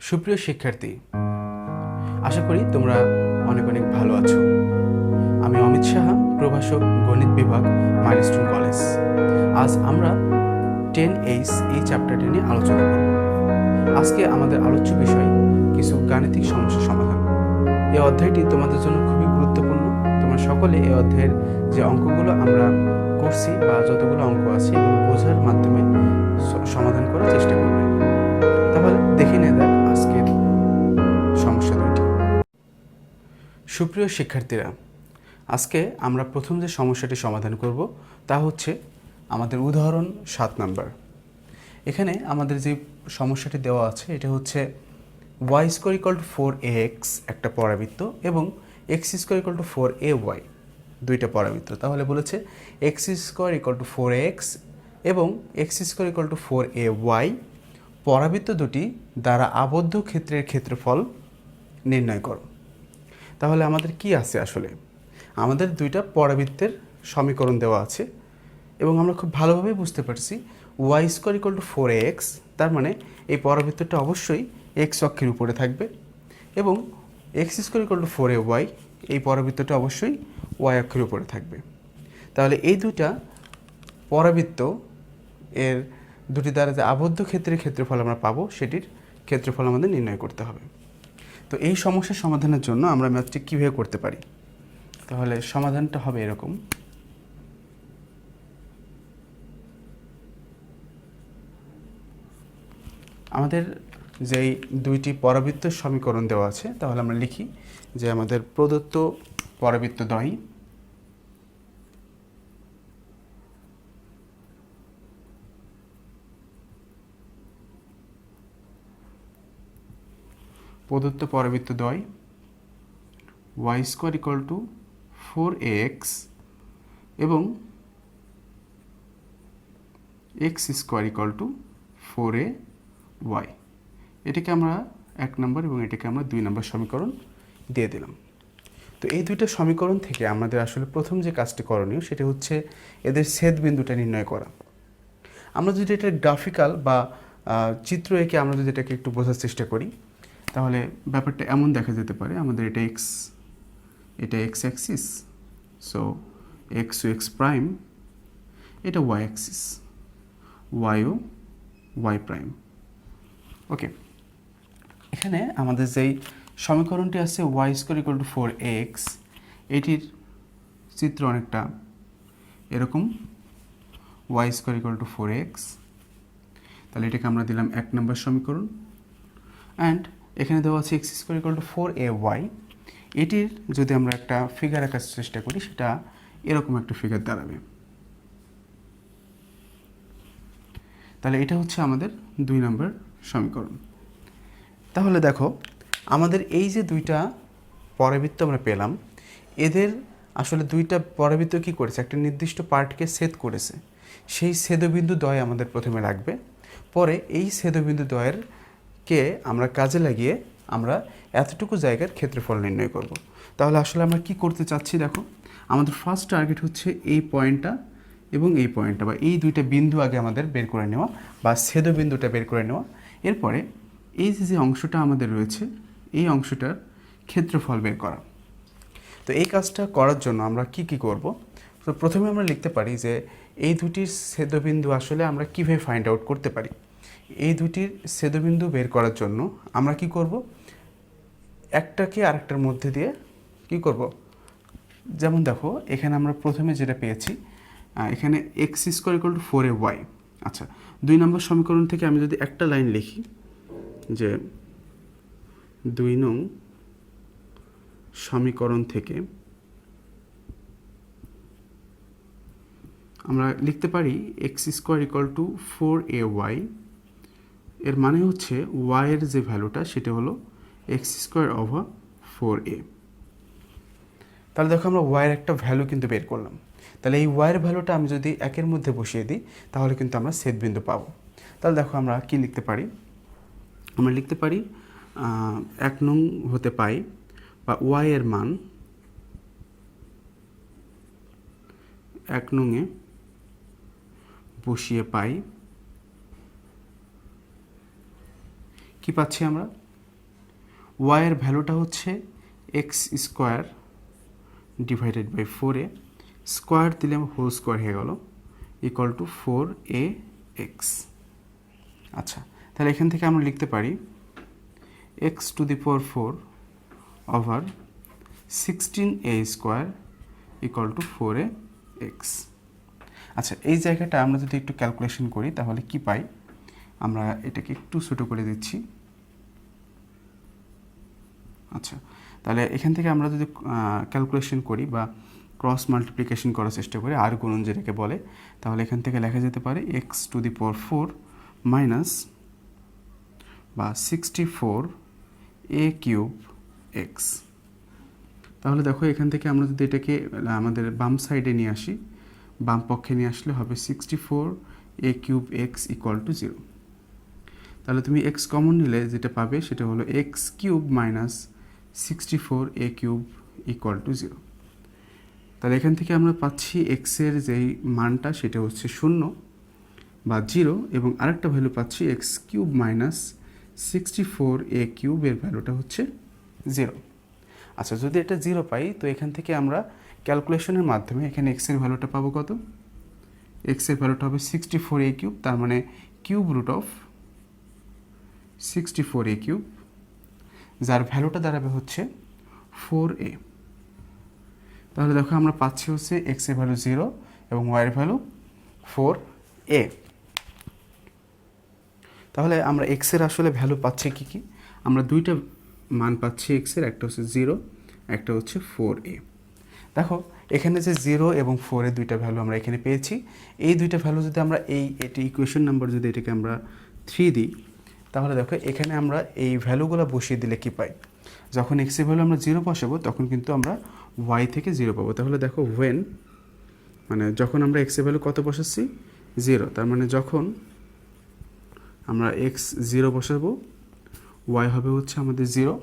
সুপ্রিয় শিক্ষার্থী, আশা করি তোমরা অনেক অনেক ভালো আছো। আমি অমিত সাহা, প্রভাষক, গণিত বিভাগ, মাইলস্টোন কলেজ। আজ আমরা 10H এই চ্যাপ্টারটি নিয়ে আলোচনা করব। আজকে আমাদের আলোচ্য বিষয় কিছু গাণিতিক সমস্যা সমাধান। এই অধ্যায়টি তোমাদের জন্য খুবই গুরুত্বপূর্ণ। তোমরা সকলে এই অধ্যায়ের যে অঙ্কগুলো আমরা করছি বা যতগুলো অঙ্ক আছে এগুলো বোঝার মাধ্যমে সমাধান করার চেষ্টা করবে। তাহলে দেখে নেওয়া যাক আজকের সমস্যা দুইটি। সুপ্রিয় শিক্ষার্থীরা, আজকে আমরা প্রথম যে সমস্যাটি সমাধান করব তা হচ্ছে আমাদের উদাহরণ 7 নাম্বার। এখানে আমাদের যে সমস্যাটি দেওয়া আছে এটা হচ্ছে y square equal two 4ax একটা পরাবৃত্ত এবং x square equal two 4ay দুইটা পরাবৃত্ত। তাহলে বলেছে x square equal two 4x এবং x square equal two 4ay পরাবৃত্ত দুটি দ্বারা আবদ্ধ ক্ষেত্রের ক্ষেত্রফল নির্ণয় করো। তাহলে আমাদের কি আছে? আসলে আমাদের দুইটা পরাবৃত্তের সমীকরণ দেওয়া আছে এবং আমরা খুব ভালোভাবে বুঝতে পারছি y square equal two 4ax, তার মানে এই পরাবৃত্তটা অবশ্যই x অক্ষের উপরে থাকবে এবং x square equal two 4ay এই পরাবৃত্তটা অবশ্যই y অক্ষের উপরে থাকবে। তাহলে এই দুইটা পরাবৃত্ত এর দুটি দ্বারা যে আবদ্ধ ক্ষেত্রের ক্ষেত্রফল আমরা পাবো সেটির ক্ষেত্রফল আমাদের নির্ণয় করতে হবে। তো এই সমস্যার সমাধানের জন্য আমরা ম্যাথটি কীভাবে করতে পারি? তাহলে সমাধানটা হবে এরকম। আমাদের যেই দুইটি পরাবৃত্তের সমীকরণ দেওয়া আছে তাহলে আমরা লিখি যে আমাদের প্রদত্ত পরাবৃত্তদ্বয় y square equal two 4ax এবং x square equal two 4ay, এটাকে আমরা 1 নম্বর এবং এটাকে আমরা 2 নম্বর সমীকরণ দিয়ে দিলাম। তো এই দুইটা সমীকরণ থেকে আমাদের আসলে প্রথম যে কাজটি করণীয় সেটা হচ্ছে এদের ছেদ বিন্দুটা নির্ণয় করা। আমরা যদি এটা গ্রাফিক্যাল বা চিত্র এঁকে আমরা যদি এটাকে একটু বোঝার চেষ্টা করি তাহলে ব্যাপারটা এমন দেখা যেতে পারে, আমাদের এটা x Axis, so x prime, এটা y অ্যাক্সিস, y প্রাইম। ওকে, এখানে আমাদের যেই সমীকরণটি আছে y square equal two 4ax, এটির চিত্র অনেকটা এরকম, y square equal two 4ax। তাহলে এটাকে আমরা দিলাম 1 নম্বর সমীকরণ। অ্যান্ড এখানে দেওয়া আছে x square equal two 4ay। এটির যদি আমরা একটা ফিগার আঁকার চেষ্টা করি সেটা এরকম একটা ফিগার দাঁড়াবে। তাহলে এটা হচ্ছে আমাদের 2 নম্বর সমীকরণ। তাহলে দেখো আমাদের এই যে দুইটা পরাবৃত্ত আমরা পেলাম, এদের আসলে দুইটা পরাবৃত্ত কী করেছে, একটা নির্দিষ্ট পার্টকে ছেদ করেছে। সেই ছেদবিন্দু দ্বয় আমাদের প্রথমে লাগবে, পরে এই ছেদবিন্দু দ্বয়েরকে আমরা কাজে লাগিয়ে আমরা এতটুকু জায়গার ক্ষেত্রফল নির্ণয় করব। তাহলে আসলে আমরা কি করতে চাচ্ছি? দেখো আমাদের ফার্স্ট টার্গেট হচ্ছে এই পয়েন্টটা এবং এই পয়েন্টটা, বা এই দুইটা বিন্দু আগে আমাদের বের করে নেওয়া বা ছেদবিন্দুটা বের করে নেওয়া। এরপরে এই যে অংশটা আমাদের রয়েছে এই অংশটার ক্ষেত্রফল বের করা। তো এই কাজটা করার জন্য আমরা কি করব? তো প্রথমে আমরা লিখতে পারি যে এই দুটির ছেদবিন্দু আসলে আমরা কীভাবে ফাইন্ড আউট করতে পারি। এই দুটির ছেদবিন্দু বের করার জন্য আমরা কি করব, একটাকে আরেকটার মধ্যে দিয়ে কি করব, যেমন দেখো এখানে আমরা প্রথমে যেটা পেয়েছি, এখানে x square equal two 4ay। আচ্ছা, 2 নম্বর সমীকরণ থেকে আমি যদি একটা লাইন লিখি যে 2 নং সমীকরণ থেকে আমরা লিখতে পারি x square equal two 4ay। এর মানে হচ্ছে y এর যে ভ্যালুটা সেটা হলো x স্কোয়ার ওভার 4a। তাহলে দেখো আমরা y এর একটা ভ্যালু কিন্তু বের করলাম। তাহলে এই y এর ভ্যালুটা আমি যদি 1 মধ্যে বসিয়ে দিই তাহলে কিন্তু আমরা ছেদবিন্দু পাবো। তাহলে দেখো আমরা কি লিখতে পারি, আমরা লিখতে পারি 1 নং হতে পাই বা y এর মান 1 নংয়ে বসিয়ে পাই কি পাচ্ছি আমরা, ওয়াইয়ের ভ্যালুটা হচ্ছে x square divided by 4a, square দিলে হোল স্কোয়ার হয়ে গেল ইকুয়াল টু 4ax। আচ্ছা, তাহলে এখান থেকে আমরা লিখতে পারি x two the power 4 over 16a square equal two 4ax। আচ্ছা, এই জায়গাটা আমরা যদি একটু ক্যালকুলেশন করি তাহলে কি পাই, আমরা এটাকে একটু ছোটো করে দিচ্ছি। আচ্ছা, তাহলে এখান থেকে আমরা যদি ক্যালকুলেশন করি বা ক্রস মাল্টিপ্লিকেশন করার চেষ্টা করি, আর গুণন যেটাকে বলে, তাহলে এখান থেকে লেখা যেতে পারে x two the power 4 minus বা 64a কিউব এক্স। তাহলে দেখো এখান থেকে আমরা যদি এটাকে আমাদের বাম সাইডে নিয়ে আসি, বাম পক্ষে নিয়ে আসলে হবে 64a cube x equal to 0। তাহলে তুমি এক্স কমন নিলে যেটা পাবে সেটা হলো x cube minus 64a cube equal to 0। তাহলে এখান থেকে আমরা পাচ্ছি এক্সের যেই মানটা সেটা হচ্ছে 0 বা 0, এবং আরেকটা ভ্যালু পাচ্ছি এক্স কিউব মাইনাস 64a কিউবের ভ্যালুটা হচ্ছে 0। আচ্ছা, যদি এটা 0 পাই তো এখান থেকে আমরা ক্যালকুলেশনের মাধ্যমে এখানে এক্সের ভ্যালুটা পাবো কত, এক্সের ভ্যালুটা হবে 64a কিউব, তার মানে cube root of 64a cube, যার ভ্যালুটা দাঁড়াবে হচ্ছে 4a। তাহলে দেখো আমরা পাচ্ছি হচ্ছে এক্স এর ভ্যালু 0 এবং ওয়াই এর ভ্যালু 4a। তাহলে আমরা এক্স এর আসলে ভ্যালু পাচ্ছি কি কি, আমরা দুইটা মান পাচ্ছি এক্স এর, একটা হচ্ছে 0, একটা হচ্ছে 4a। দেখো এখানে যে 0 এবং 4 এর দুইটা ভ্যালু আমরা এখানে পেয়েছি, এই দুইটা ভ্যালু যদি আমরা এটি ইকুয়েশন নাম্বার যদি এটাকে আমরা 3 দিই, তাহলে দেখো এখানে আমরা এই ভ্যালুগুলো বসিয়ে দিলে কি পাই, যখন এক্স এর ভ্যালু আমরা 0 বসাবো তখন কিন্তু আমরা ওয়াই থেকে 0 পাবো। তাহলে দেখো ওয়েন, মানে যখন আমরা এক্স এর ভ্যালু কত বসাচ্ছি 0, তার মানে যখন আমরা এক্স 0 বসাবো ওয়াই হবে হচ্ছে আমাদের 0,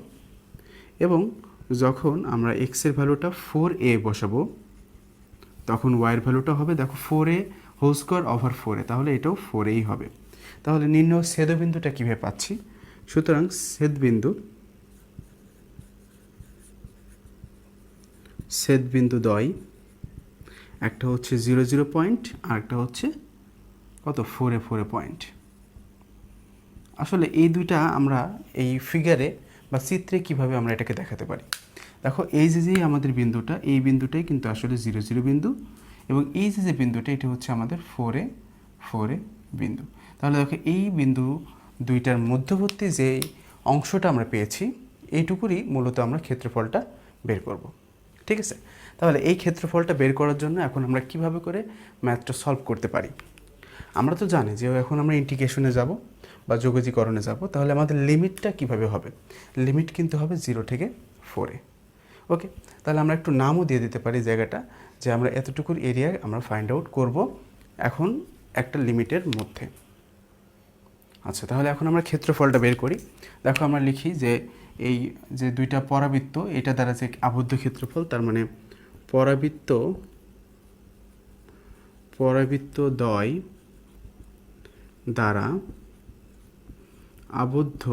এবং যখন আমরা এক্স এর ভ্যালুটা 4a বসাবো তখন ওয়াই এর ভ্যালুটা হবে দেখো 4a whole square over 4a, তাহলে এটাও 4aই হবে। তাহলে নির্ণয় ছেদবিন্দুটা কীভাবে পাচ্ছি, সুতরাং ছেদবিন্দু দ্বয়, একটা হচ্ছে 0 0 পয়েন্ট আর একটা হচ্ছে কত 4 4 পয়েন্ট। আসলে এই দুইটা আমরা এই ফিগারে বা চিত্রে কিভাবে আমরা এটাকে দেখাতে পারি, দেখো এই যে আমাদের বিন্দুটা, এই বিন্দুটাই কিন্তু আসলে 0 0 বিন্দু, এবং এই যে বিন্দুটা এটা হচ্ছে আমাদের 4 a বিন্দু। তাহলে দেখো এই বিন্দু দুইটার মধ্যবর্তী যে অংশটা আমরা পেয়েছি এইটুকুরই মূলত আমরা ক্ষেত্রফলটা বের করব, ঠিক আছে। তাহলে এই ক্ষেত্রফলটা বের করার জন্য এখন আমরা কিভাবে করে ম্যাথটা সলভ করতে পারি, আমরা তো জানি যে এখন আমরা ইন্টিগ্রেশনে যাব বা যোগজীকরণে যাব, তাহলে আমাদের লিমিটটা কিভাবে হবে, লিমিট কিন্তু হবে 0 থেকে 4a। ওকে, তাহলে আমরা একটু নামও দিয়ে দিতে পারি জায়গাটা, যে আমরা এতটুকুর এরিয়া আমরা ফাইন্ড আউট করব এখন একটা লিমিটের মধ্যে। আচ্ছা, তাহলে এখন আমরা ক্ষেত্রফলটা বের করি। দেখো আমরা লিখি যে এই যে দুইটা পরাবৃত্ত, এটা দ্বারা যে আবদ্ধ ক্ষেত্রফল, তার মানে পরাবৃত্ত দ্বয় দ্বারা আবদ্ধ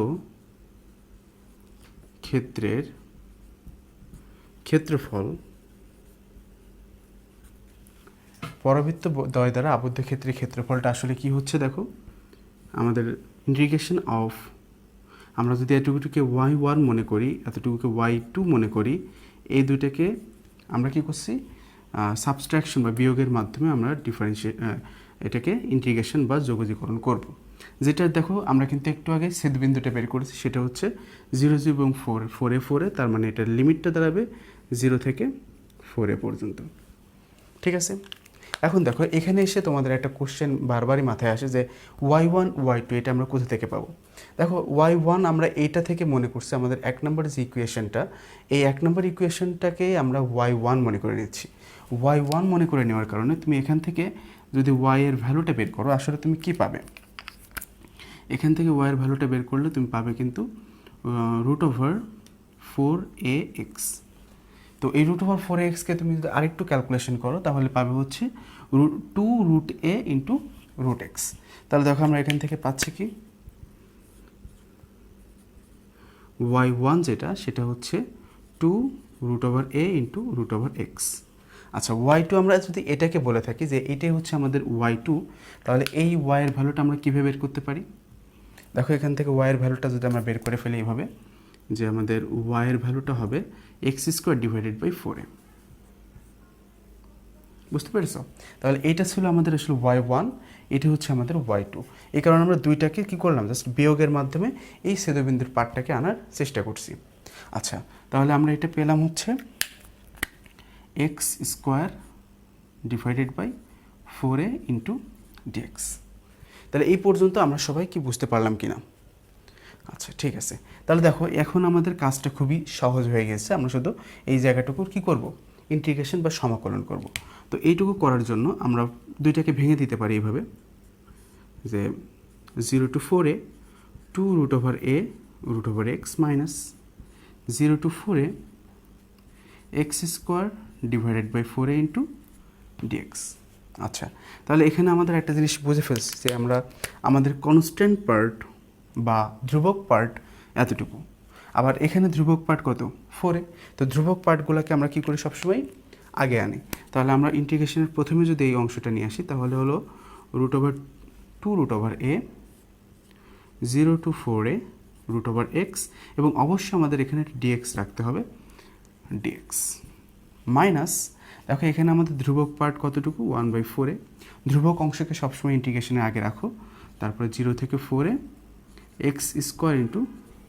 ক্ষেত্রের ক্ষেত্রফল, পরাবৃত্ত দ্বয় দ্বারা আবদ্ধ ক্ষেত্রের ক্ষেত্রফলটা আসলে কি হচ্ছে, দেখো আমাদের ইন্টিগ্রেশন অফ, আমরা যদি এতটুকুকে y1 মনে করি, এতটুকুকে y2 মনে করি, এই দুইটাকে আমরা কি করছি সাবস্ট্রাকশন বা বিয়োগের মাধ্যমে আমরা এটাকে ইন্টিগ্রেশন বা যোগজীকরণ করব। যেটা দেখো আমরা কিন্তু একটু আগে ছেদবিন্দুটা বের করেছি, সেটা হচ্ছে 0 0 এবং 4 তার মানে এটার লিমিটটা দাঁড়াবে 0 থেকে 4a পর্যন্ত, ঠিক আছে। এখন দেখো এখানে এসে তোমাদের একটা কোশ্চেন বারবারই মাথায় আসে যে y1 y2 এটা আমরা কোথা থেকে পাবো। দেখো y1 আমরা এইটা থেকে মনে করছি, আমাদের 1 নম্বর যে ইকুয়েশনটা, এই 1 নম্বর ইকুয়েশনটাকে আমরা y1 মনে করে নিচ্ছি। y1 মনে করে নেওয়ার কারণে তুমি এখান থেকে যদি y এর ভ্যালুটা বের করো, আসলে তুমি কি পাবে, এখান থেকে y এর ভ্যালুটা বের করলে তুমি পাবে কিন্তু √4ax। তো এই √4ax-কে তুমি যদি আরেকটু ক্যালকুলেশন করো তাহলে পাবে হচ্ছে 2√a ইন্টু √x। তাহলে দেখো আমরা এখান থেকে পাচ্ছি কি y1 যেটা সেটা হচ্ছে 2√a ইন্টু √x। আচ্ছা y2 আমরা যদি এটাকে বলে থাকি যে এটাই হচ্ছে আমাদের y2, তাহলে এই y এর ভ্যালুটা আমরা কীভাবে বের করতে পারি? দেখো এখান থেকে y এর ভ্যালুটা যদি আমরা বের করে ফেলি এইভাবে, যে আমাদের y এর ভ্যালুটা হবে x² ডিভাইডেড বাই 4a। বুঝতে পেরেছো? তাহলে এইটা ছিল আমাদের আসলে y1, এটা হচ্ছে আমাদের y2। এই কারণে আমরা দুইটাকে কী করলাম, জাস্ট বিয়োগের মাধ্যমে এই ছেদবিন্দুর পার্টটাকে আনার চেষ্টা করছি। আচ্ছা, তাহলে আমরা এটা পেলাম হচ্ছে x² divided by 4a into dx। তাহলে এই পর্যন্ত আমরা সবাই কি বুঝতে পারলাম কি না? আচ্ছা ঠিক আছে, তাহলে দেখো এখন আমাদের কাজটা খুবই সহজ হয়ে গেছে। আমরা শুধু এই জায়গাটুকুর কি করব, ইন্টিগ্রেশন বা সমাকলন করব। তো এইটুকু করার জন্য আমরা দুইটাকে ভেঙে দিতে পারি এইভাবে, যে 0 to 4a 2√a √x minus 0 to 4a x² divided by 4a into dx। আচ্ছা, তাহলে এখানে আমাদের একটা জিনিস বুঝে ফেলছি যে আমরা আমাদের কনস্ট্যান্ট পার্ট বা ধ্রুবক পার্ট এতটুকু, আবার এখানে ধ্রুবক পার্ট কত, 4a। তো ধ্রুবক পার্টগুলোকে আমরা কী করি, সবসময় আগে আনি। তাহলে আমরা ইন্টিগ্রেশনের প্রথমে যদি এই অংশটা নিয়ে আসি, তাহলে হলো √2√a 0 to 4a √x, এবং অবশ্যই আমাদের এখানে dx রাখতে হবে, dx মাইনাস, দেখো এখানে আমাদের ধ্রুবক পার্ট কতটুকু, 1/4a। ধ্রুবক অংশকে সবসময় ইন্টিগ্রেশনে আগে রাখো, তারপরে 0 থেকে 4a x² ইন্টু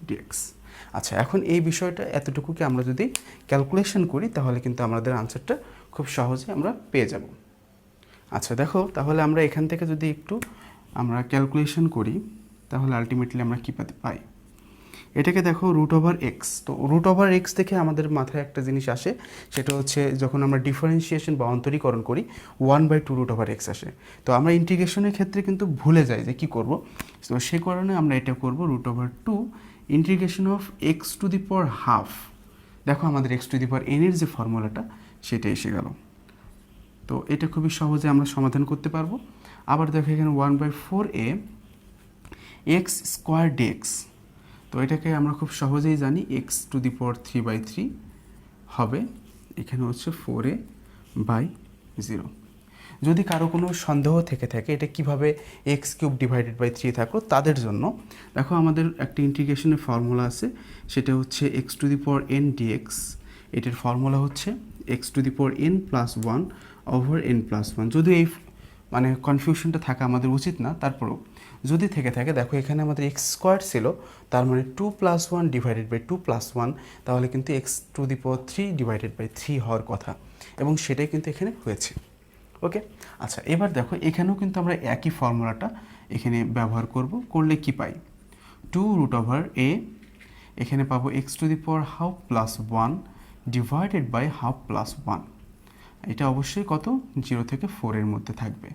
dx। আচ্ছা, এখন এই বিষয়টা এতটুকুকে আমরা যদি ক্যালকুলেশন করি তাহলে কিন্তু আমাদের আনসারটা খুব সহজে আমরা পেয়ে যাব। আচ্ছা দেখো, তাহলে আমরা এখান থেকে যদি একটু আমরা ক্যালকুলেশন করি তাহলে আলটিমেটলি আমরা কী পাই, এটাকে দেখো √x। তো √x থেকে আমাদের মাথায় একটা জিনিস আসে, সেটা হচ্ছে যখন আমরা ডিফারেন্সিয়েশন বা অন্তরীকরণ করি 1/2 √x আসে। তো আমরা ইন্টিগ্রেশনের ক্ষেত্রে কিন্তু ভুলে যাই যে কী করব, তো সে কারণে আমরা এটা করব √2 ইন্টিগ্রেশন অফ x⁻²। দেখো আমাদের x⁻n এর যে ফর্মুলাটা সেটা এসে গেল। তো এটা খুবই সহজে আমরা সমাধান করতে পারবো। আবার দেখো এখানে 1/4a x² dx। তো এটাকে আমরা খুব সহজেই জানি x⁻³ হবে, এখানে হচ্ছে 4a/0। যদি কারো কোনো সন্দেহ থেকে থাকে এটা কিভাবে x³ ডিভাইডেড বাই 3 থাকলো, তাদের জন্য দেখো আমাদের একটা ইন্টিগ্রেশনের ফর্মুলা আছে, সেটা হচ্ছে x⁻n dx। এটার ফর্মুলা হচ্ছে x⁻n + 1 ওভার n + 1। যদি এই মানে কনফিউশনটা থাকা আমাদের উচিত না, তারপরেও যদি থেকে থাকে, দেখো এখানে আমাদের x² ছিল, তার মানে 2 + 1 ডিভাইডেড বাই 2 + 1, তাহলে কিন্তু x⁻³ ডিভাইডেড বাই 3 হওয়ার কথা, এবং সেটাই কিন্তু এখানে হয়েছে। ওকে, আচ্ছা এবার দেখো এখানেও কিন্তু আমরা একই ফর্মুলাটা এখানে ব্যবহার করলে কি পাই, 2√a, এখানে পাবো x⁻½ + 1 ডিভাইডেড বাই ½ + 1। এটা অবশ্যই কত, 0 থেকে 4 এর মধ্যে থাকবে,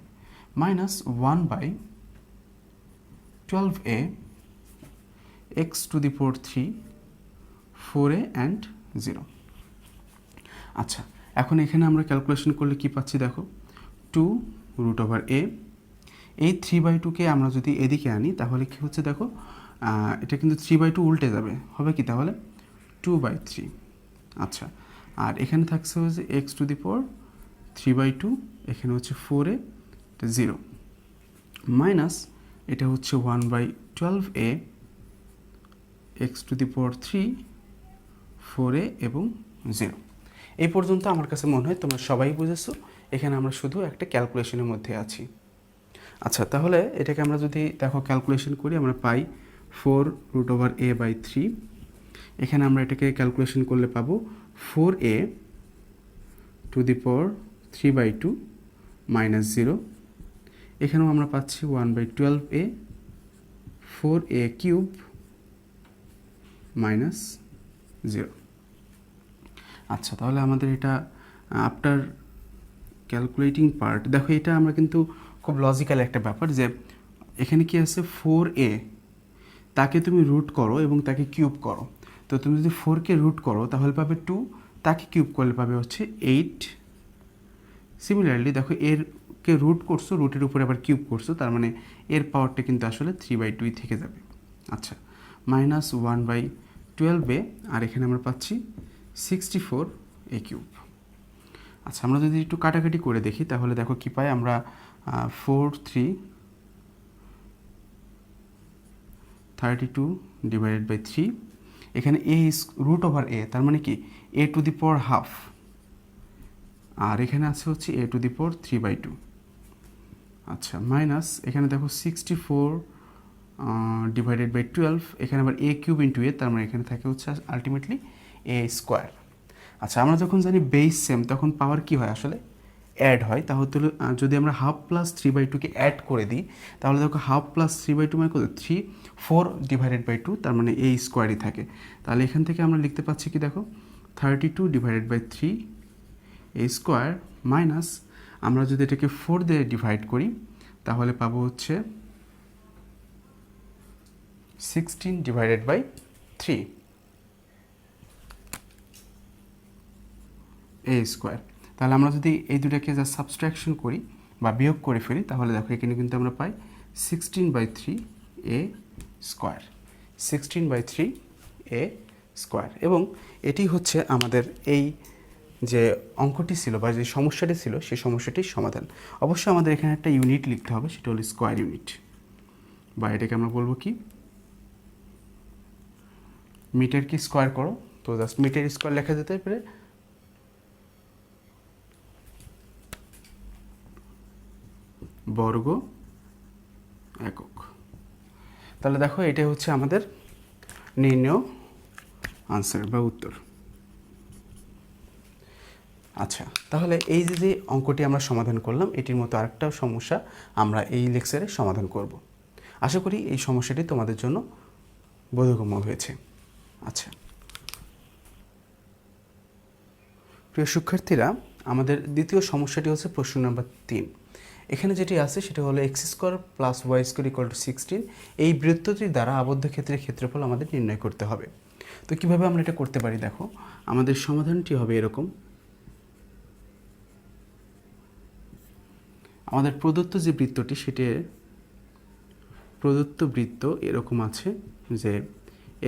minus 1/12a x⁻³ 4a and 0। আচ্ছা, এখন এখানে আমরা ক্যালকুলেশন করলে কি পাচ্ছি, দেখো 2√a, এই 3/2কে আমরা যদি এদিকে আনি তাহলে কি হচ্ছে, দেখো এটা কিন্তু 3/2 উল্টে যাবে, হবে কি তাহলে 2/3। আচ্ছা, আর এখানে থাকছে হচ্ছে x⁻³ এখানে হচ্ছে 4a 0 মাইনাস এটা হচ্ছে 1/12a x⁻³ 4a এবং 0। এই পর্যন্ত আমার কাছে মনে হয় তোমরা সবাই বুঝেছো, এখানে আমরা শুধু একটা ক্যালকুলেশনের মধ্যে আছি। আচ্ছা, তাহলে এটাকে আমরা যদি দেখো ক্যালকুলেশন করি, আমরা পাই 4√a/3। এখানে আমরা এটাকে ক্যালকুলেশন করলে পাবো 4a⁻³ মাইনাস 0। এখানেও আমরা পাচ্ছি 1/12a 4a³ মাইনাস 0। আচ্ছা, তাহলে আমাদের এটা আফটার ক্যালকুলেটিং পার্ট, দেখো এটা আমরা কিন্তু খুব লজিক্যাল একটা ব্যাপার, যে এখানে কি আছে 4a, তাকে তুমি রুট করো এবং তাকে কিউব করো। তো তুমি যদি 4কে রুট করো তাহলে পাবে 2, তাকে কিউব করলে পাবে হচ্ছে 8। সিমিলারলি দেখো এরকে রুট করছো, রুটের উপরে আবার কিউব করছো, তার মানে এর পাওয়ারটা কিন্তু আসলে 3/2 থেকে যাবে। আচ্ছা, মাইনাস 1/12 12a, আর এখানে আমরা পাচ্ছি 64a³। আচ্ছা, আমরা যদি একটু কাটাকাটি করে দেখি তাহলে দেখো কি পাই আমরা, 4 3 32 ডিভাইডেড বাই 3, এখানে a is root over a, তার মানে কি a to the power half, আর এখানে আছে হচ্ছে a টু দি পাওয়ার 3/2। আচ্ছা, মাইনাস এখানে দেখো 64 ডিভাইডেড বাই 12, এখানে আবার a³ ইন্টু a, তার মানে এখানে থাকে হচ্ছে আলটিমেটলি a²। আচ্ছা, আমরা যখন জানি বেস সেম তখন পাওয়ার কি হয় আসলে অ্যাড হয়, তাহলে যদি আমরা হাফ প্লাস 3/2কে অ্যাড করে দিই তাহলে দেখো হাফ প্লাস 3/2 মানে কত, 4 ডিভাইডেড বাই 2, তার মানে a²ই থাকে। তাহলে এখান থেকে আমরা লিখতে পাচ্ছি কি দেখো 32 ডিভাইডেড বাই 3 a² মাইনাস আমরা যদি এটাকে 4 দিয়ে ডিভাইড করি তাহলে পাবো হচ্ছে 16 ডিভাইডেড বাই 3 a²। তাহলে আমরা যদি এই দুটাকে যা সাবস্ট্রাকশন করি বা বিয়োগ করে ফেলি তাহলে দেখো এখানে কিন্তু আমরা পাই 16/3 a², 16/3 a²। এবং এটি হচ্ছে আমাদের এই যে অঙ্কটি ছিল বা যে সমস্যাটি ছিল সেই সমস্যাটির সমাধান। অবশ্যই আমাদের এখানে একটা ইউনিট লিখতে হবে, সেটা হলো স্কোয়ার ইউনিট, বা এটাকে আমরা বলবো কি মিটারকে স্কোয়ার করো, তো জাস্ট মিটার স্কোয়ার লেখা যেতে পারে বর্গ একক। তাহলে দেখো এটা হচ্ছে আমাদের নির্ণয় আনসার বা উত্তর। আচ্ছা, তাহলে এই যে অঙ্কটি আমরা সমাধান করলাম এটির মতো আরেকটা সমস্যা আমরা এই লেকচারে সমাধান করব। আশা করি এই সমস্যাটি তোমাদের জন্য বোধগম্য হয়েছে। আচ্ছা প্রিয় শিক্ষার্থীরা, আমাদের দ্বিতীয় সমস্যাটি হচ্ছে প্রশ্ন নাম্বার 3। এখানে যেটি আছে সেটা হলো x² plus y² equal to 16। এই বৃত্তটির দ্বারা আবদ্ধ ক্ষেত্রের ক্ষেত্রফল আমাদের নির্ণয় করতে হবে। তো কিভাবে আমরা এটা করতে পারি, দেখো আমাদের সমাধানটি হবে এরকম। আমাদের প্রদত্ত যে বৃত্তটি সেটি প্রদত্ত বৃত্ত এরকম আছে যে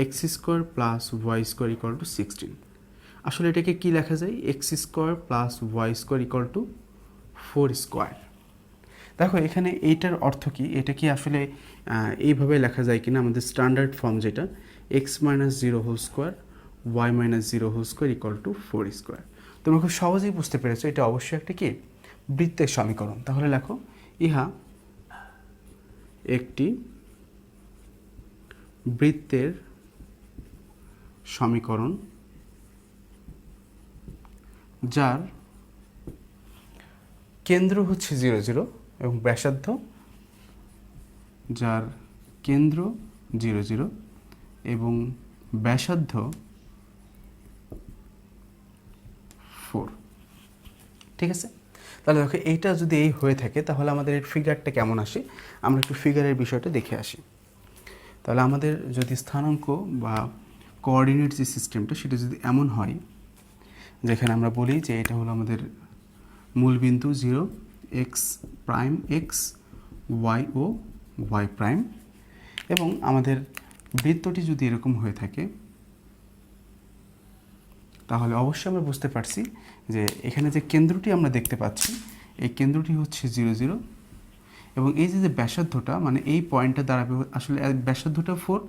x² plus y² equal to 16। আসলে এটাকে কি লেখা যায়, x² plus y² equal to 4²। দেখো এখানে এইটার অর্থ কি, এটা কি আসলে এইভাবে লেখা যায় কিনা, আমাদের স্ট্যান্ডার্ড ফর্ম যেটা x minus 0 whole square y minus 0 whole square equal to 4²। তোমরা খুব সহজেই বুঝতে পেরেছো এটা অবশ্যই একটা কি বৃত্তের সমীকরণ। তাহলে লেখো ইহা একটি বৃত্তের সমীকরণ যার কেন্দ্র হচ্ছে 0 0 এবং ব্যাসার্ধ, যার কেন্দ্র 0 0 এবং ব্যাসার্ধ 4। ঠিক আছে, তাহলে দেখো এইটা যদি এই হয়ে থাকে তাহলে আমাদের এর ফিগারটা কেমন আসে, আমরা একটু ফিগারের বিষয়টা দেখে আসি। তাহলে আমাদের যদি স্থানাঙ্ক বা কোঅর্ডিনেট যে সিস্টেমটা সেটা যদি এমন হয়, যেখানে আমরা বলি যে এটা হলো আমাদের মূলবিন্দু 0 x প্রাইম x y ও y প্রাইম, এবং আমাদের বৃত্তটি যদি এরকম হয়ে থাকে তাহলে অবশ্যই আমরা বুঝতে পারছি যে এখানে যে কেন্দ্রটি আমরা দেখতে পাচ্ছি এই কেন্দ্রটি হচ্ছে 0 0 এবং এই যে ব্যাসার্ধটা মানে এই পয়েন্টটা দাঁড়াবে, আসলে ব্যাসার্ধটা 4,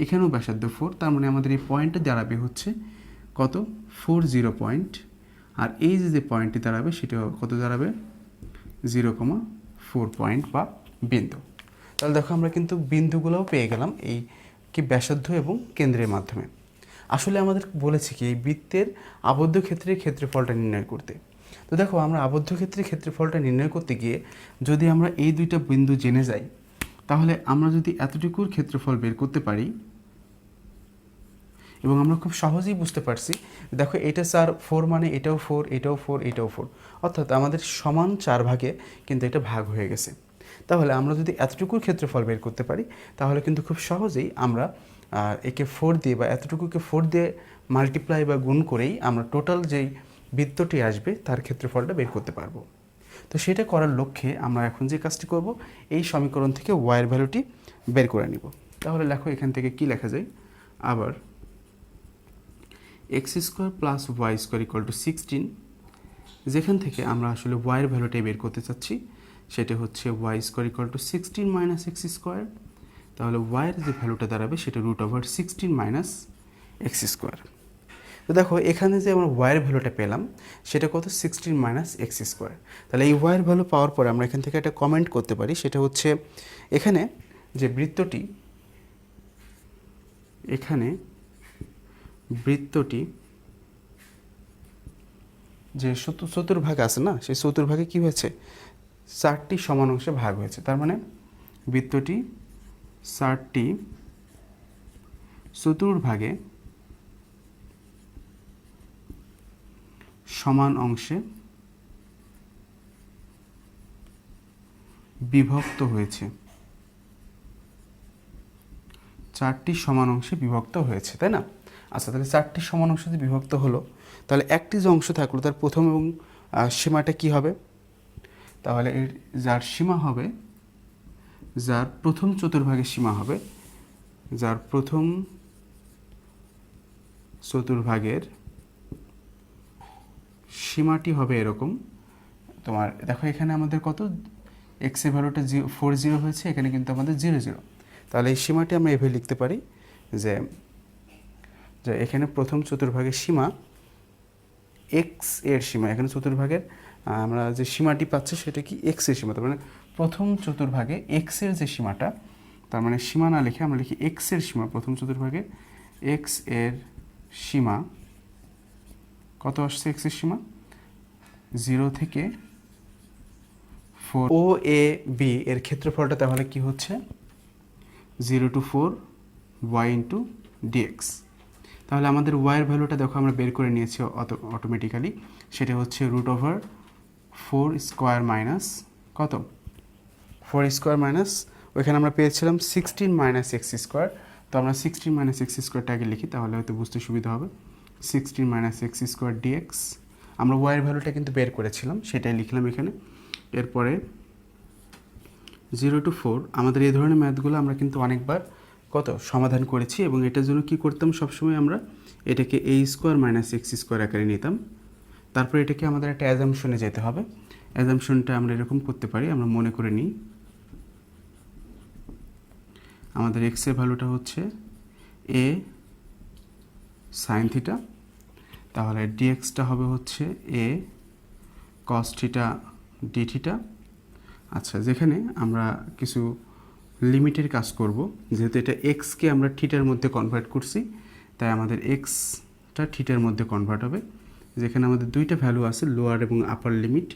এখানেও ব্যাসার্ধ 4, তার মানে আমাদের এই পয়েন্টটা দাঁড়াবে হচ্ছে কত 40 পয়েন্ট, আর এই যে পয়েন্টটি দাঁড়াবে সেটা কত দাঁড়াবে 0,4 পয়েন্ট বা বিন্দু। তাহলে দেখো আমরা কিন্তু বিন্দুগুলোও পেয়ে গেলাম এই কি ব্যাসার্ধ এবং কেন্দ্রের মাধ্যমে। আসলে আমাদের বলেছে কি এই বৃত্তের আবদ্ধ ক্ষেত্রের ক্ষেত্রফলটা নির্ণয় করতে। তো দেখো আমরা আবদ্ধ ক্ষেত্রের ক্ষেত্রফলটা নির্ণয় করতে গিয়ে যদি আমরা এই দুইটা বিন্দু জেনে যাই তাহলে আমরা যদি এতটুকুর ক্ষেত্রফল বের করতে পারি, এবং আমরা খুব সহজেই বুঝতে পারছি দেখো এটা 4 মানে এটাও 4 এটাও 4 এটাও 4, অর্থাৎ আমাদের সমান 4 ভাগে কিন্তু এটা ভাগ হয়ে গেছে। তাহলে আমরা যদি এতটুকুর ক্ষেত্রফল বের করতে পারি তাহলে কিন্তু খুব সহজেই আমরা একে 4 দিয়ে বা এতটুকুকে 4 দিয়ে মাল্টিপ্লাই বা গুণ করেই আমরা টোটাল যেই বৃত্তটি আসবে তার ক্ষেত্রফলটা বের করতে পারবো। তো সেটা করার লক্ষ্যে আমরা এখন যে কাজটি করব এই সমীকরণ থেকে y এর ভ্যালুটি বের করে নিব। তাহলে লেখো এখান থেকে কি লেখা যায়, আবার x square plus y square equal to 16, যেখান থেকে আমরা আসলে ওয়াইয়ের ভ্যালুটাই বের করতে চাচ্ছি, সেটা হচ্ছে y square equal to 16 minus x square. তাহলে ওয়াইয়ের যে ভ্যালুটা দাঁড়াবে সেটা √16 মাইনাস এক্স স্কোয়ার। তো দেখো এখানে যে আমরা ওয়াইয়ের ভ্যালুটা পেলাম সেটা কত, 16 মাইনাস এক্স স্কোয়ার। তাহলে এই ওয়াইয়ের ভ্যালু পাওয়ার পরে আমরা এখান থেকে একটা কমেন্ট করতে পারি, সেটা হচ্ছে এখানে যে বৃত্তটি যে চতুর্ভাগ আছে না, সেই চতুর্ভাগে কী হয়েছে, 4টি সমান অংশে ভাগ হয়েছে। তার মানে বৃত্তটি 4টি চতুর্ভাগে সমান অংশে বিভক্ত হয়েছে, 4টি সমান অংশে বিভক্ত হয়েছে, তাই না? আচ্ছা, তাহলে 4টি সমান অংশে বিভক্ত হলো, তাহলে একটি যে অংশ থাকলো তার প্রথম এবং সীমাটা কি হবে? তাহলে এর যার সীমা হবে, যার প্রথম চতুর্ভাগের সীমা হবে, যার প্রথম চতুর্ভাগের সীমাটি হবে এরকম। তোমার দেখো এখানে আমাদের কত, এক্স এর ভ্যালুটা 40 হয়েছে, এখানে কিন্তু আমাদের 00। তাহলে এই সীমাটি আমরা এভাবে লিখতে পারি যে এখানে প্রথম চতুর্ভাগের সীমা, এক্স এর সীমা, এখানে চতুর্ভাগের আমরা যে সীমাটি পাচ্ছি সেটা কি, এক্স এর সীমা। তার মানে প্রথম চতুর্ভাগে এক্স এর যে সীমাটা, তার মানে সীমা না লিখে আমরা লিখি এক্স এর সীমা। প্রথম চতুর্ভাগে এক্স এর সীমা কত আসছে, এক্স এর সীমা 0 থেকে 4। ও এ বি এর ক্ষেত্রফলটা তাহলে কি হচ্ছে, 0 to 4 y ইন্টু ডিএক্স। তাহলে আমাদের ওয়াইয়ের ভ্যালুটা দেখো আমরা বের করে নিয়েছি অটোমেটিক্যালি, সেটা হচ্ছে √4 স্কোয়ার মাইনাস কত, 4 স্কোয়ার মাইনাস, ওইখানে আমরা পেয়েছিলাম 16 মাইনাস এক্স স্কোয়ার। তো আমরা 16 মাইনাস এক্স স্কোয়ারটা আগে লিখি, তাহলে হয়তো বুঝতে সুবিধা হবে। 16 মাইনাস এক্স স্কোয়ার ডিএক্স, আমরা ওয়াইয়ের ভ্যালুটা কিন্তু বের করেছিলাম, সেটাই লিখলাম এখানে। এরপরে 0 to 4, আমাদের এই ধরনের ম্যাথগুলো আমরা কিন্তু অনেকবার সমাধান করেছি, এবং এটার জন্য কি করতাম, সবসময় আমরা এটাকে a square minus x square আকারে নিতাম। তারপর এটাকে আমাদের একটা অ্যাজাম্পশনে যেতে হবে। অ্যাজাম্পশনটা আমরা এরকম করতে পারি, আমরা মনে করে নিই আমাদের এক্স এর ভ্যালুটা হচ্ছে a সাইন থিটা, তাহলে ডিএক্সটা হবে হচ্ছে a cos theta d theta. আচ্ছা, যেখানে আমরা কিছু লিমিটের কাজ করব, যেহেতু এটা এক্সকে আমরা থিটার মধ্যে কনভার্ট করছি, তাই আমাদের এক্সটা থিটার মধ্যে কনভার্ট হবে। যেখানে আমাদের দুইটা ভ্যালু আছে, লোয়ার এবং আপার লিমিট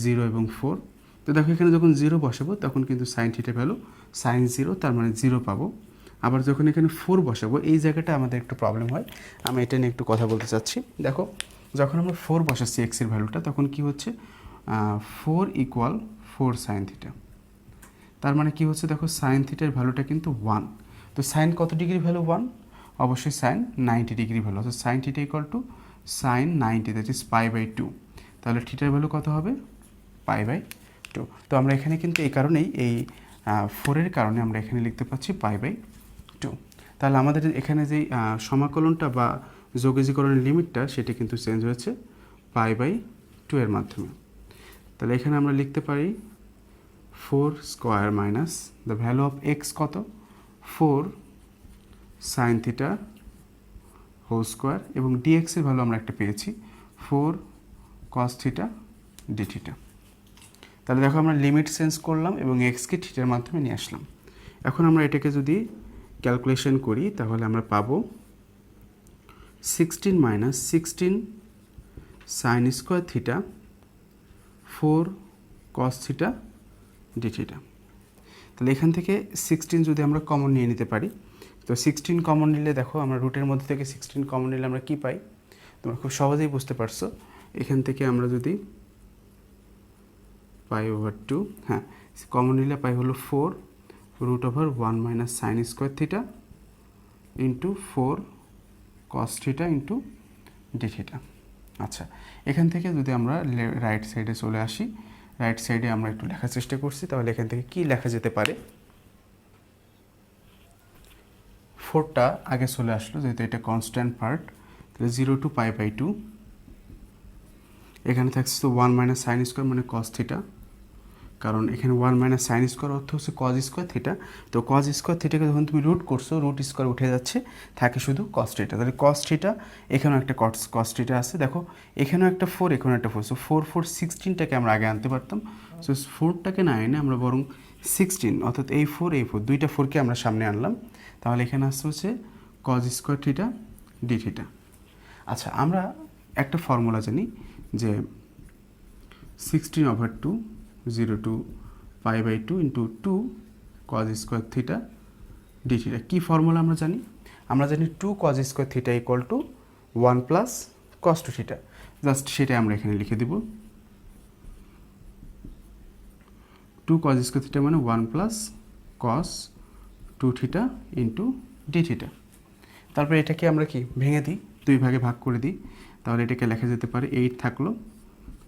0 এবং 4। তো দেখো এখানে যখন 0 বসাবো তখন কিন্তু সাইন থিটার ভ্যালু সাইন 0, তার মানে 0 পাবো। আবার যখন এখানে 4 বসাবো, এই জায়গাটা আমাদের একটু প্রবলেম হয়, আমি এটা নিয়ে একটু কথা বলতে চাচ্ছি। দেখো যখন আমরা 4 বসাচ্ছি এক্সের ভ্যালুটা, তখন কি হচ্ছে, 4 ইকুয়াল 4 সাইন থিটা। তার মানে কি হচ্ছে, দেখো সাইন থিটার ভ্যালুটা কিন্তু 1। তো সাইন কত ডিগ্রি ভ্যালু, 1, অবশ্যই সাইন 90 ডিগ্রি ভ্যালু। অর্থাৎ sine theta equal to sine 90, that is π/2। তাহলে থিটার ভ্যালু কত হবে, π/2। তো আমরা এখানে কিন্তু এই কারণেই, এই 4-এর কারণে আমরা এখানে লিখতে পাচ্ছি π/2। তাহলে আমাদের এখানে যেই সমাকলনটা বা যোগজীকরণের লিমিটটা, সেটা কিন্তু চেঞ্জ হয়েছে π/2 এর মাধ্যমে। তাহলে এখানে আমরা লিখতে পারি 4 square minus the value of x কত, 4 সাইন থিটা হোল স্কোয়ার, এবং ডিএক্সের ভ্যালু আমরা একটা পেয়েছি 4 কস থিটা ডি থিটা। তাহলে দেখো আমরা লিমিট চেঞ্জ করলাম এবং এক্সকে থিটার মাধ্যমে নিয়ে আসলাম। এখন আমরা এটাকে যদি ক্যালকুলেশন করি, তাহলে আমরা পাবো 16 minus 16 sine square theta 4 cos theta d theta. তাহলে এখান থেকে 16 যদি আমরা কমন নিয়ে নিতে পারি, তো 16 কমন নিলে দেখো আমরা রুটের মধ্যে থেকে 16 কমন নিলে আমরা কি পাই, তোমরা খুব সহজেই বুঝতে পারছো। এখান থেকে আমরা যদি π/2, হ্যাঁ কমন নিলে পাই হলো 4 √1 minus sine square theta into 4 cos theta into d theta. আচ্ছা, এখান থেকে যদি আমরা রাইট সাইডে চলে আসি, রাইট সাইডে আমরা একটু লেখার চেষ্টা করছি, তাহলে এখান থেকে কি লেখা যেতে পারে, 4টা আগে চলে আসলো যেহেতু এটা কনস্ট্যান্ট পার্ট, তাহলে 0 টু π/2, এখানে থাকছে তো 1 মাইনাস সাইন স্কোয়ার মানে কস থিটা, কারণ এখানে 1 মাইনাস সাইন স্কোয়ার অর্থ হচ্ছে কজ স্কোয়ার থিটা। তো কজ স্কোয়ার থিটাকে যখন তুমি রুট করছো, রুট স্কোয়ার উঠে যাচ্ছে, থাকে শুধু কস থিটা। তাহলে কস থিটা, এখানেও একটা কস থিটা আছে, দেখো এখানেও একটা 4, এখানেও একটা 4, সো 4 4 16টাকে আমরা আগে আনতে পারতাম। সো 4টাকে না এনে আমরা বরং 16, অর্থাৎ এই 4 দুইটা 4কে আমরা সামনে আনলাম। তাহলে এখানে আসছে হচ্ছে cos square theta d theta. আচ্ছা, আমরা একটা ফর্মুলা জানি যে 16/2 0 to π/2 into 2 cos square theta d theta. কী ফর্মুলা আমরা জানি? আমরা জানি 2 cos square theta equal to 1 plus cos two theta. Just সেটাই আমরা এখানে লিখে দেব। 2 কজ স্কোয়ার থিটা মানে 1 plus cos two theta into d theta. তারপরে এটাকে আমরা কি ভেঙে দিই, 2 ভাগে ভাগ করে দিই। তাহলে এটাকে লেখা যেতে পারে 8 থাকলো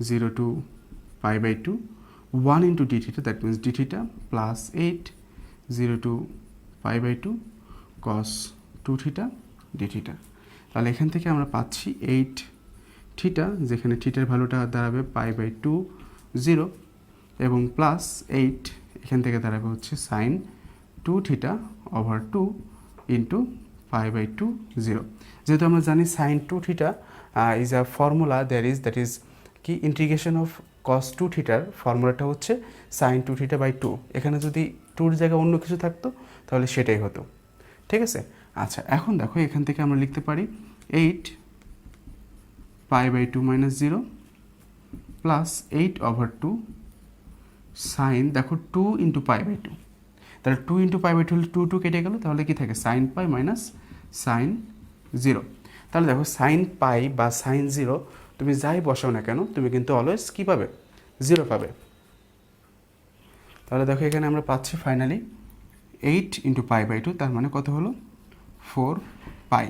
0 to π/2 1 into d theta, that means d theta plus 8 0 to π/2 cos two theta d theta. তাহলে এখান থেকে আমরা পাচ্ছি 8 থিটা, যেখানে থিটার ভ্যালুটা দাঁড়াবে π/2 0, এবং প্লাস 8 এখান থেকে দাঁড়াবে হচ্ছে সাইন 2 থিটা ওভার 2 ইন্টু π/2 0। যেহেতু আমরা জানি sine 2 theta is a formula that is কি ইন্টিগ্রেশন অফ কস 2 থিটার ফর্মুলাটা হচ্ছে সাইন 2 থিটা বাই 2। এখানে যদি 2-র জায়গায় অন্য কিছু থাকতো তাহলে সেটাই হতো, ঠিক আছে। আচ্ছা, এখন দেখো এখান থেকে আমরা লিখতে পারি 8 π/2 মাইনাস 0 প্লাস 8/2 সাইন, দেখো 2 ইন্টু π/2, তাহলে 2 ইন্টু π/2 হলে 2 কেটে গেল, তাহলে কি থাকে সাইন পাই মাইনাস সাইন 0। তাহলে দেখো সাইন পাই বা সাইন 0 তুমি যাই বসাও না কেন, তুমি কিন্তু অলওয়েজ কী পাবে? 0 পাবে। তাহলে দেখো এখানে আমরা পাচ্ছি ফাইনালি 8 ইন্টু π/2, তার মানে কত হলো 4 পাই।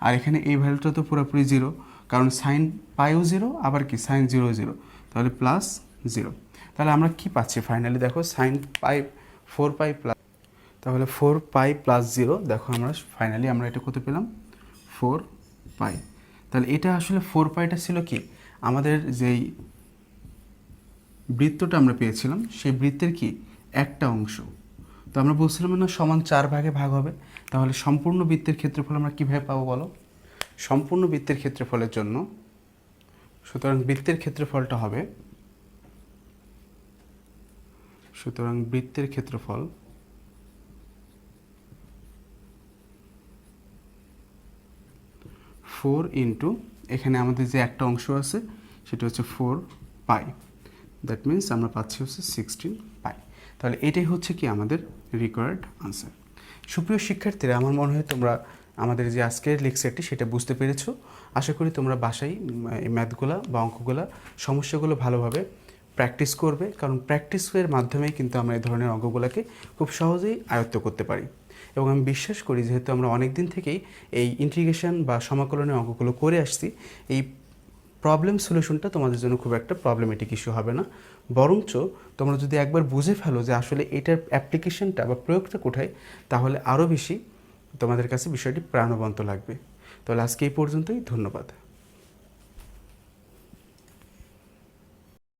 আর এখানে এই ভ্যালুটা তো পুরোপুরি 0, কারণ সাইন পাইও 0, আবার কি সাইন 0 0, তাহলে প্লাস 0। তাহলে আমরা কি পাচ্ছি ফাইনালি? দেখো সাইন পাই 4 পাই প্লাস, তাহলে 4 পাই প্লাস 0, দেখো আমরা ফাইনালি আমরা এটা কত পেলাম? 4 পাই। তাহলে এটা আসলে 4 পাইটা ছিল কি আমাদের যেই বৃত্তটা আমরা পেয়েছিলাম সেই বৃত্তের কি একটা অংশ। তো আমরা বলছিলাম না সমান 4 ভাগে ভাগ হবে, তাহলে সম্পূর্ণ বৃত্তের ক্ষেত্রফল আমরা কীভাবে পাবো বলো? সম্পূর্ণ বৃত্তের ক্ষেত্রফলের জন্য, সুতরাং বৃত্তের ক্ষেত্রফলটা হবে, সুতরাং বৃত্তের ক্ষেত্রফল ফোর ইন্টু এখানে আমাদের যে একটা অংশ আছে সেটা হচ্ছে 4 পাই, দ্যাট মিনস আমরা পাচ্ছি হচ্ছে 16 পাই। তাহলে এটাই হচ্ছে কি আমাদের রিকোয়ার্ড আনসার। সুপ্রিয় শিক্ষার্থীরা, আমার মনে হয় তোমরা আমাদের যে আজকের লেকচারটি সেটা বুঝতে পেরেছো। আশা করি তোমরা বাসায় এই ম্যাথগুলো বা অঙ্কগুলো সমস্যাগুলো ভালোভাবে প্র্যাকটিস করবে, কারণ প্র্যাকটিসের মাধ্যমেই কিন্তু আমরা এই ধরনের অঙ্কগুলোকে খুব সহজেই আয়ত্ত করতে পারি। এবং আমি বিশ্বাস করি যেহেতু আমরা অনেক দিন থেকেই এই ইন্টিগ্রেশন বা সমাকলনের অঙ্কগুলো করে আসছি, এই প্রবলেম সলিউশনটা তোমাদের জন্য খুব একটা প্রবলেমেটিক ইস্যু হবে না। বরঞ্চ তোমরা যদি একবার বুঝে ফেলো যে আসলে এটার অ্যাপ্লিকেশনটা বা প্রয়োগটা কোথায়, তাহলে আরও বেশি তোমাদের কাছে বিষয়টি প্রাণবন্ত লাগবে। তাহলে আজকে এই পর্যন্তই, ধন্যবাদ।